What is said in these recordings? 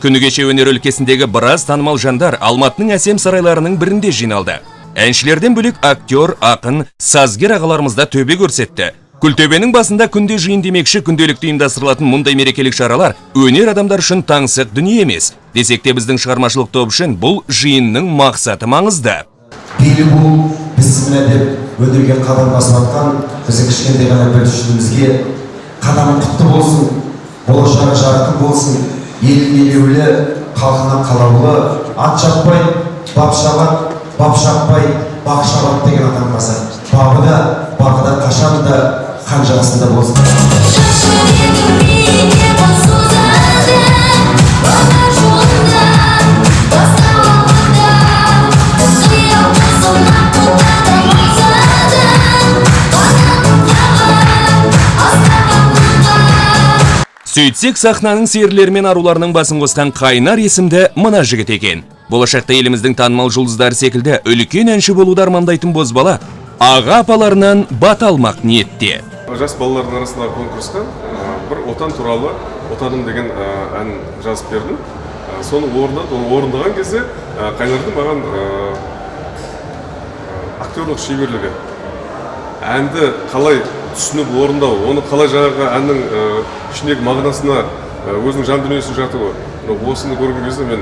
Күні кеше өнер өлкесіндегі біраз танымал жандар Алматының әсем сарайларының бірінде жиналды. Әншілерден бөлек актер, ақын, сазгер ағаларымызда төбе көрсетті. Күлтөбенің басында күнде жиын демекші күнделікті ұйымдастырылатын мұндай мерекелік шаралар өнер адамдар үшін таңсық дүние емес. Десек те біздің шығармашылық топ үшін бұл жиынның мақсаты маңызды. Бейлі бұл бісміллә деп өнерге қадам басып атқан біздің кішкентай ғана бүлдіршінімізге қадамы құтты болсын, болашағы жарқын болсын, елін елеулі, халқына қалаулы, ат шаппай, бап шабат, бап шаппай, бақ шабат деген атанбаса, бағы да қашан да қан жағасында болсын. Сөйтсек, сахнаның серілері мен аруларының басын қосқан Қайнар есімді мына жігіт екен. Болашақта еліміздің танымал жұлдыздары секілді үлкен әнші болуды армандайтын бозбала аға апаларынан бата алмақ ниетте. Жас балалардың арасындағы конкурсқа бір отан туралы отаным деген ән жазып бердім. Соны орындаған кезде Қайнардың маған актерлық шеберлігі, әнді қалай түсініп орындау, оны қалай жаңағы әннің ішіндегі мағынасына өзінің жан дүниесін жатуы. Осыны көрген кезде мен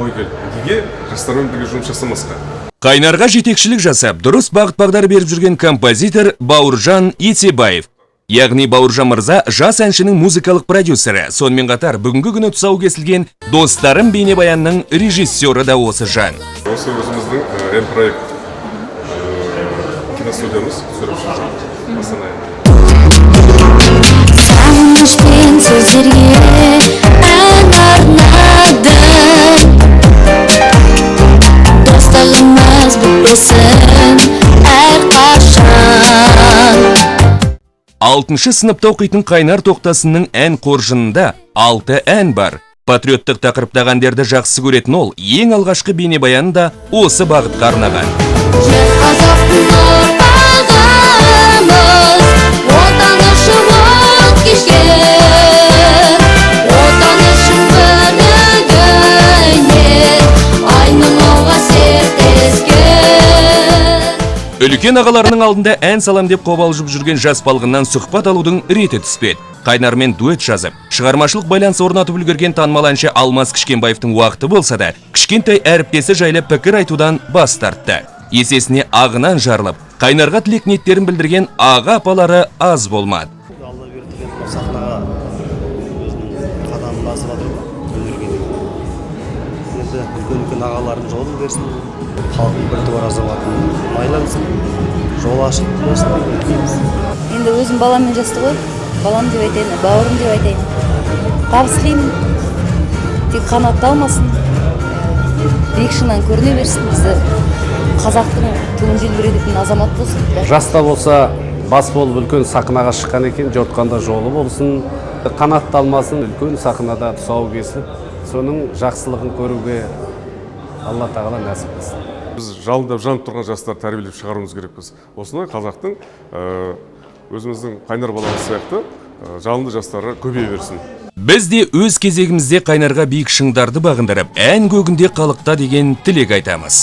ой келді. Неге жастармен бірге жұмыс жасамасқа? Қайнарға жетекшілік жасап, дұрыс бағыт-бағдар беріп жүрген композитор Бауыржан Етебаев. Яғни Бауыржан мырза жас әншінің музыкалық продюсері, сонымен қатар бүгінгі күні тұсау кесілген Достарым бейнебаянның режиссері да осы жан. Осы өзіміздің М-проект киностудиямыз түсіріп Сағынышпен сөздерге ән арнадым, достығымыз бітпесін әрқашан. 6-шы сыныпта оқитын Қайнар Тоқтасынның ән қоржынында 6 ән бар. Патриоттық тақырыптағы әндерді жақсы көретін ол, ең алғашқы бейнебаянын да осы бағытқа арнаған. Үлкен ағаларының алдында ән салам деп қобалжып жүрген жас балғыннан сұхбат алудың реті түспеді. Қайнармен дуэт жазып, шығармашылық байланыс орнатып үлгерген танымал әнші Алмас Кішкенбаевтың уақыты болса да, кішкентай әріптесі жайлы пікір айтудан бас тартты. Есесіне ағынан жарылып, Қайнарға тілек ниеттерін білдірген аға апалары аз болмады. Алла бердіген сахнаға өзінің қадамын басып жатыр өнерге. Енді үлкен ағалардың жолын берсін, халқың бір туар азаматын майлансын, жол ашық болсын. Енді өзім баламмен жасты ғой, балам деп айтайын, бауырым деп айтайын. Табыс тілеймін, тек қанатты алмасын, биік шыңнан көріне берсін, бізді қазақтың туын желбірететін азамат болсын. Жаста болса, бас болып үлкен сахнаға шыққан екен, жортқанда жолы болсын, қанатты алмасын, үлкен сахнада тұсау кесіп, соның жақсылығын көруге Алла тағала нәсіп етсін. Біз жалындап жанып тұрған жастар тәрбиелеп шығаруымыз керекпіз. Осындай қазақтың өзіміздің Қайнар баламыз сияқты жалынды жастары көбейе берсін. Біз де өз кезегімізде Қайнарға биік шыңдарды бағындырып, ән көгінде қалықта деген тілек айтамыз.